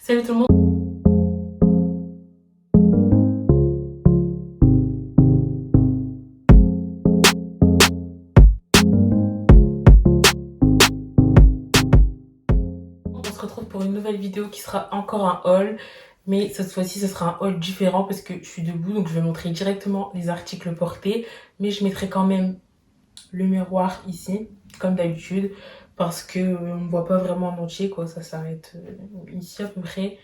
Salut tout le monde. On se retrouve pour une nouvelle vidéo qui sera encore un haul. Mais cette fois-ci, ce sera un haul différent parce que je suis debout. Donc je vais montrer directement les articles portés. Mais je mettrai quand même le miroir ici, comme d'habitude. Parce que on ne voit pas vraiment en entier, quoi. Ça s'arrête ici à peu près.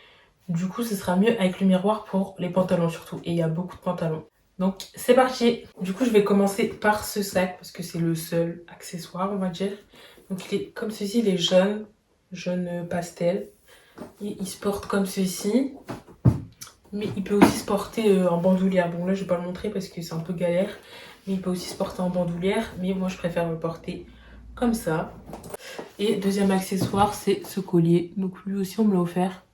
Du coup, ce sera mieux avec le miroir pour les pantalons surtout. Et il y a beaucoup de pantalons. Donc, c'est parti. Du coup, je vais commencer par ce sac parce que c'est le seul accessoire, on va dire. Donc, il est comme ceci, il est jaune pastel. Et il se porte comme ceci. Mais il peut aussi se porter en bandoulière. Bon, là, je vais pas le montrer parce que c'est un peu galère. Mais il peut aussi se porter en bandoulière. Mais moi, je préfère le porter comme ça. Et deuxième accessoire, c'est ce collier. Donc, lui aussi, on me l'a offert.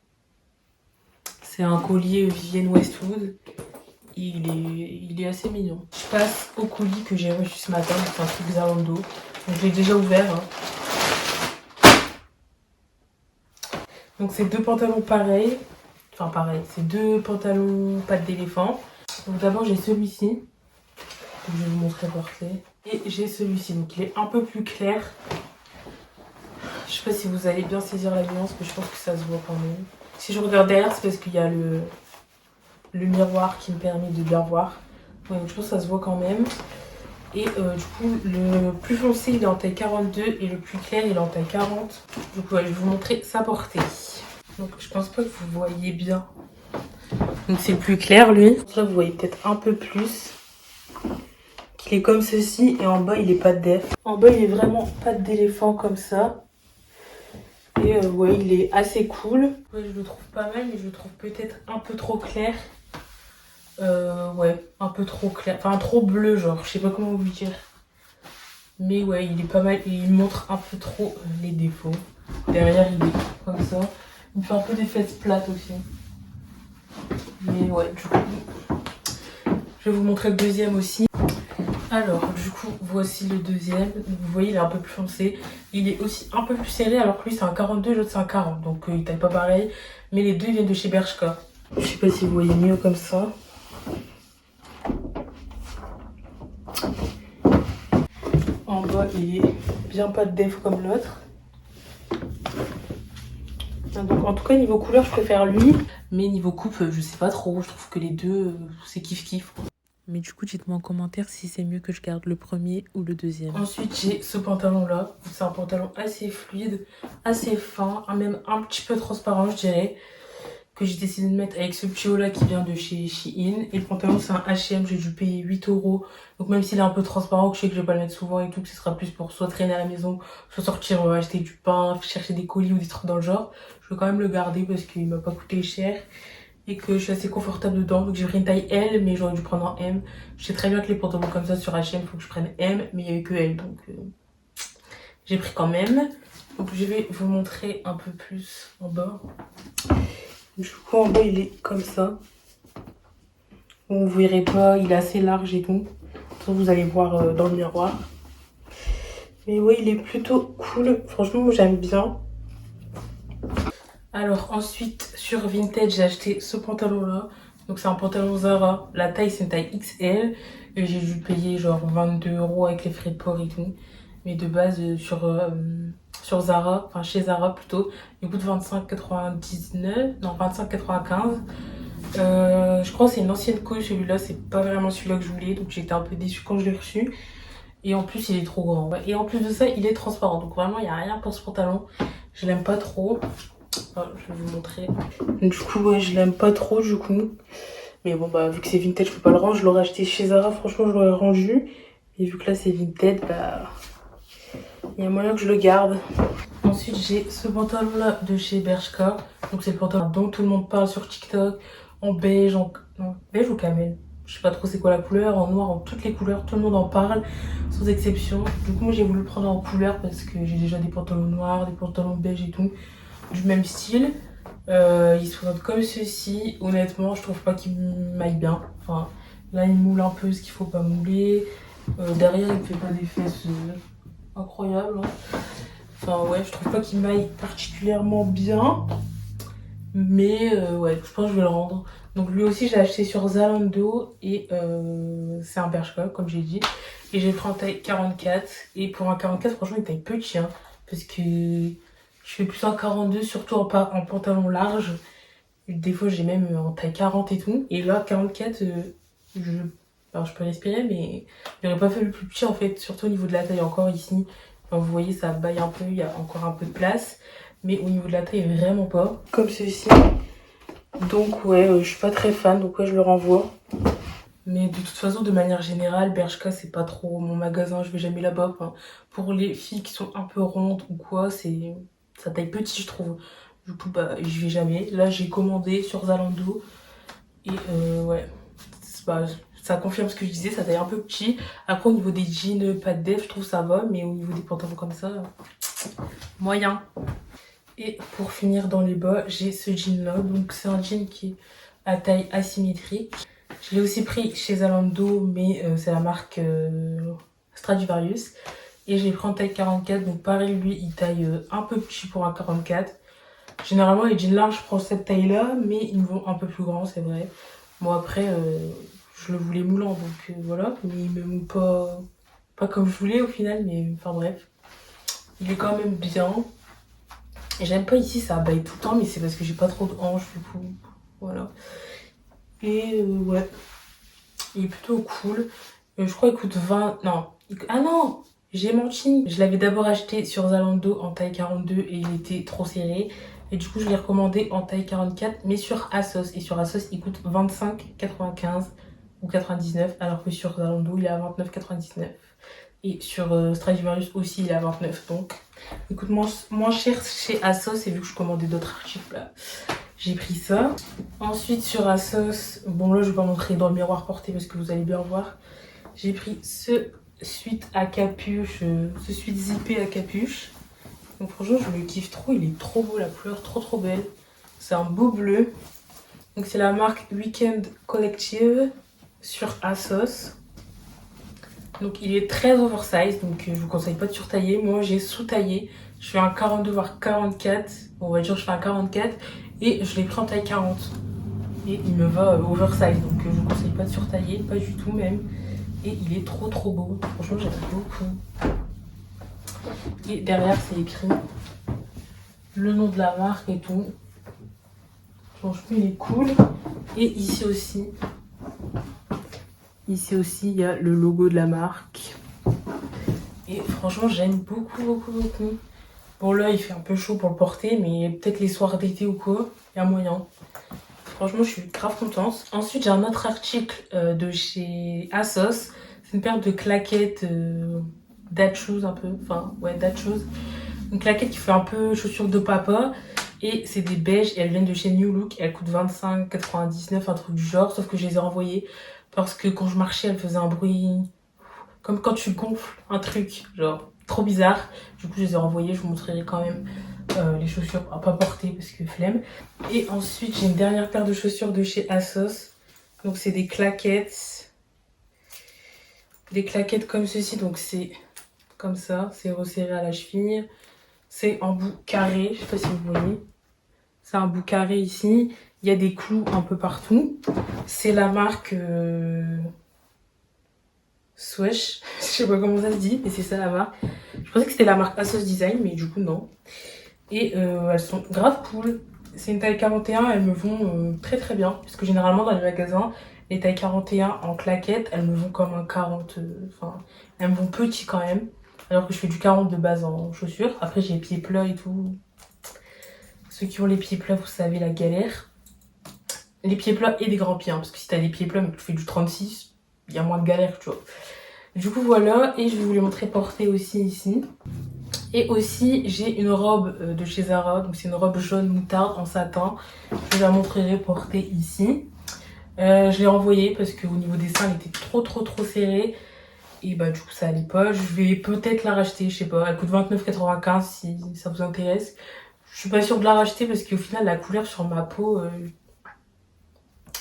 C'est un collier Vivienne Westwood. Il est assez mignon. Je passe au colis que j'ai reçu ce matin. C'est un truc Zalando. Donc, je l'ai déjà ouvert. Donc c'est deux pantalons pareils. Enfin pareil, c'est deux pantalons pattes d'éléphant. Donc d'abord j'ai celui-ci. Je vais vous montrer porté. Et j'ai celui-ci. Donc il est un peu plus clair. Je sais pas si vous allez bien saisir la nuance, mais je pense que ça se voit quand même. Si je regarde derrière, c'est parce qu'il y a le miroir qui me permet de bien voir. Ouais, donc je pense que ça se voit quand même. Et du coup, le plus foncé, il est en taille 42 et le plus clair, il est en taille 40. Donc ouais, je vais vous montrer sa portée. Donc je pense pas que vous voyez bien. Donc c'est plus clair lui. Là, vous voyez peut-être un peu plus. Qu'il est comme ceci et en bas, il est pas de def. En bas, il est vraiment patte d'éléphant comme ça. Et ouais, il est assez cool. Ouais, je le trouve pas mal, mais je le trouve peut-être un peu trop clair. Ouais, un peu trop clair. Enfin, trop bleu, genre. Je sais pas comment vous dire. Mais ouais, il est pas mal. Et il montre un peu trop les défauts. Derrière, il est comme ça. Il fait un peu des fesses plates aussi. Mais ouais, du coup, je vais vous montrer le deuxième aussi. Alors, du coup, voici le deuxième. Vous voyez, il est un peu plus foncé. Il est aussi un peu plus serré, alors que lui, c'est un 42 et l'autre, c'est un 40. Donc, il taille pas pareil. Mais les deux, ils viennent de chez Bershka. Je sais pas si vous voyez mieux comme ça. En bas, il est bien pas de def comme l'autre. Donc, en tout cas, niveau couleur, je préfère lui. Mais niveau coupe, je sais pas trop. Je trouve que les deux, c'est kiff-kiff. Mais du coup, dites-moi en commentaire si c'est mieux que je garde le premier ou le deuxième. Ensuite, j'ai ce pantalon-là. C'est un pantalon assez fluide, assez fin, même un petit peu transparent, je dirais. Que j'ai décidé de mettre avec ce petit haut-là qui vient de chez Shein. Et le pantalon, c'est un H&M, j'ai dû payer 8 €. Donc même s'il est un peu transparent, que je sais que je vais pas le mettre souvent et tout, que ce sera plus pour soit traîner à la maison, soit sortir acheter du pain, chercher des colis ou des trucs dans le genre. Je veux quand même le garder parce qu'il m'a pas coûté cher. Et que je suis assez confortable dedans. Donc j'ai pris une taille L, mais j'aurais dû prendre en M. Je sais très bien que les pantalons comme ça sur H&M, il faut que je prenne M, mais il n'y a eu que L. Donc j'ai pris quand même. Donc je vais vous montrer un peu plus en bas. Du coup, en bas, il est comme ça. Vous verrez pas, il est assez large et tout. Ça, vous allez voir dans le miroir. Mais oui, il est plutôt cool. Franchement, moi, j'aime bien. Alors, ensuite, sur Vinted, j'ai acheté ce pantalon-là. Donc, c'est un pantalon Zara. La taille, c'est une taille XL. Et j'ai dû payer genre 22 € avec les frais de port et tout. Mais de base, sur Zara, enfin chez Zara plutôt, il coûte 25,99. Non, 25,95. Je crois que c'est une ancienne couille celui-là, c'est pas vraiment celui-là que je voulais, donc j'étais un peu déçue quand je l'ai reçu. Et en plus il est trop grand. Et en plus de ça, il est transparent, donc vraiment il n'y a rien pour ce pantalon. Je l'aime pas trop. Enfin, je vais vous montrer. Du coup ouais, je l'aime pas trop du coup. Mais bon bah vu que c'est Vinted, je peux pas le rendre. Je l'aurais acheté chez Zara, franchement je l'aurais rendu. Et vu que là c'est Vinted, bah il y a moyen que je le garde. Ensuite j'ai ce pantalon là de chez Bershka. Donc c'est le pantalon dont tout le monde parle sur TikTok. En beige, non, beige ou camel, je sais pas trop c'est quoi la couleur, en noir, en toutes les couleurs, tout le monde en parle, sans exception. Du coup, moi j'ai voulu le prendre en couleur parce que j'ai déjà des pantalons noirs, des pantalons beige et tout, du même style. Ils sont comme ceci, honnêtement, je trouve pas qu'ils m'aillent bien. Enfin, là il moule un peu ce qu'il faut pas mouler. Derrière, il me fait pas des fesses incroyables. Hein. Enfin, ouais, je trouve pas qu'il m'aille particulièrement bien. Mais ouais, je pense que je vais le rendre. Donc lui aussi, j'ai acheté sur Zalando et c'est un Bershka, comme j'ai dit. Et j'ai pris en taille 44. Et pour un 44, franchement, il taille petit, hein, parce que je fais plus un 42, surtout en pantalon large. Des fois, j'ai même en taille 40 et tout. Et là, 44, alors, je peux respirer, mais j'aurais pas fait le plus petit en fait, surtout au niveau de la taille encore ici. Enfin, vous voyez, ça baille un peu, il y a encore un peu de place. Mais au niveau de la taille, vraiment pas. Comme ceci. Donc ouais, je suis pas très fan, donc ouais, je le renvoie. Mais de toute façon, de manière générale, Bershka, c'est pas trop mon magasin, je vais jamais là-bas. Enfin, pour les filles qui sont un peu rondes ou quoi, ça taille petit, je trouve. Du coup, bah, je vais jamais. Là, j'ai commandé sur Zalando. Et ouais, bah, ça confirme ce que je disais, ça taille un peu petit. Après, au niveau des jeans, pas de def, je trouve ça va. Mais au niveau des pantalons comme ça, moyen. Et pour finir dans les bas, j'ai ce jean là. Donc c'est un jean qui est à taille asymétrique. Je l'ai aussi pris chez Zalando, mais c'est la marque Stradivarius. Et je l'ai pris en taille 44. Donc pareil, lui, il taille un peu petit pour un 44. Généralement, les jeans larges, je prends cette taille là, mais ils me vont un peu plus grands, c'est vrai. Bon après, je le voulais moulant, donc voilà. Mais il me moule pas comme je voulais au final, mais enfin bref. Il est quand même bien. J'aime pas ici, ça baille tout le temps, mais c'est parce que j'ai pas trop de hanches du coup. Voilà. Et ouais, il est plutôt cool. Je crois qu'il coûte 20. Non. Ah non! J'ai menti. Je l'avais d'abord acheté sur Zalando en taille 42 et il était trop serré. Et du coup, je l'ai recommandé en taille 44, mais sur ASOS. Et sur ASOS, il coûte 25,95 ou 99, alors que sur Zalando, il est à 29,99. Et sur Stradivarius aussi, il est à 29. Donc, il coûte moins cher chez ASOS. Et vu que je commandais d'autres articles, là, j'ai pris ça. Ensuite, sur ASOS, bon là, je vais pas montrer dans le miroir porté parce que vous allez bien voir. J'ai pris ce sweat à capuche, ce sweat zippé à capuche. Donc franchement, je le kiffe trop. Il est trop beau, la couleur trop belle. C'est un beau bleu. Donc c'est la marque Weekend Collective sur ASOS. Donc il est très oversize, donc je vous conseille pas de surtailler. Moi j'ai sous-taillé, je fais un 42 voire 44, on va dire je fais un 44 et je l'ai pris en taille 40. Et il me va oversize, donc je vous conseille pas de surtailler, pas du tout même. Et il est trop beau, franchement j'aime beaucoup. Et derrière c'est écrit le nom de la marque et tout. Franchement il est cool. Et ici aussi, il y a le logo de la marque. Et franchement, j'aime beaucoup. Bon, là, il fait un peu chaud pour le porter, mais peut-être les soirs d'été ou quoi, il y a moyen. Franchement, je suis grave contente. Ensuite, j'ai un autre article de chez ASOS. C'est une paire de claquettes dad shoes un peu. Enfin, ouais, dad shoes. Une claquette qui fait un peu chaussures de papa. Et c'est des beiges et elles viennent de chez New Look. Elles coûtent 25,99, un truc du genre. Sauf que je les ai renvoyées parce que quand je marchais, elles faisaient un bruit comme quand tu gonfles un truc, genre trop bizarre. Du coup, je les ai renvoyées. Je vous montrerai quand même les chaussures à pas porter parce que flemme. Et ensuite, j'ai une dernière paire de chaussures de chez ASOS. Donc, c'est des claquettes. Des claquettes comme ceci. Donc, c'est comme ça. C'est resserré à la cheville. C'est en bout carré. Je sais pas si vous voyez. C'est un bout carré ici. Il y a des clous un peu partout. C'est la marque Swesh. Je sais pas comment ça se dit, mais c'est ça la marque. Je pensais que c'était la marque ASOS Design, mais du coup non. Et elles sont grave cool. C'est une taille 41, elles me vont très bien. Parce que généralement dans les magasins, les tailles 41 en claquettes, elles me vont comme un 40. Enfin, elles me vont petit quand même. Alors que je fais du 40 de base en chaussures. Après j'ai les pieds plats et tout. Ceux qui ont les pieds plats, vous savez la galère. Les pieds plats et des grands pieds. Hein, parce que si t'as des pieds plats mais que tu fais du 36, il y a moins de galère, tu vois. Du coup voilà, et je vais vous les montrer portée aussi ici. Et aussi j'ai une robe de chez Zara, donc c'est une robe jaune moutarde en satin. Je la montrerai portée ici. Je l'ai renvoyée parce qu'au niveau des seins elle était trop serrée. Et bah du coup ça allait pas. Je vais peut-être la racheter, je sais pas. Elle coûte 29,95 si ça vous intéresse. Je suis pas sûre de la racheter parce qu'au final la couleur sur ma peau,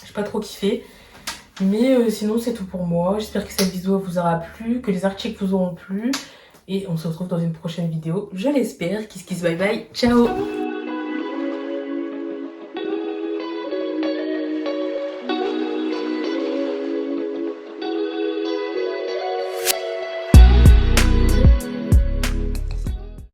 j'ai pas trop kiffé. Mais sinon c'est tout pour moi. J'espère que cette vidéo vous aura plu, que les articles vous auront plu. Et on se retrouve dans une prochaine vidéo. Je l'espère. Kiss kiss bye bye. Ciao.